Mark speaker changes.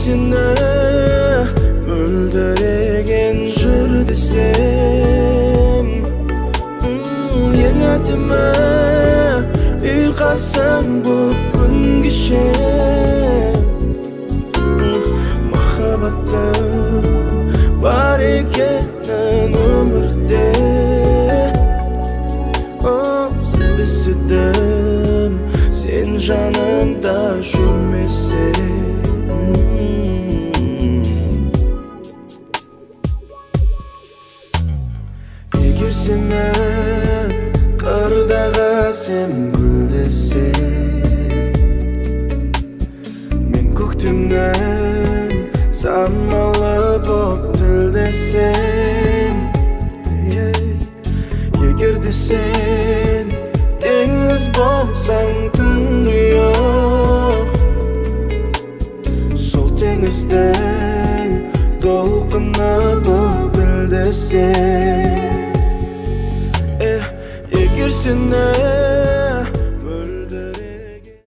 Speaker 1: seni öldüregen jür desem yenetime uyqasam bu kun geçer mahabbatın var ekenen ömürde siz bilsem sen janımda жүрмесең егер сені қырдағы сен гүлдесең мен көктемнен самалы боп тілдесем егер де сен теңіз болсаң түнгі жоқ сол теңізден толқыны боп білдесем егер сені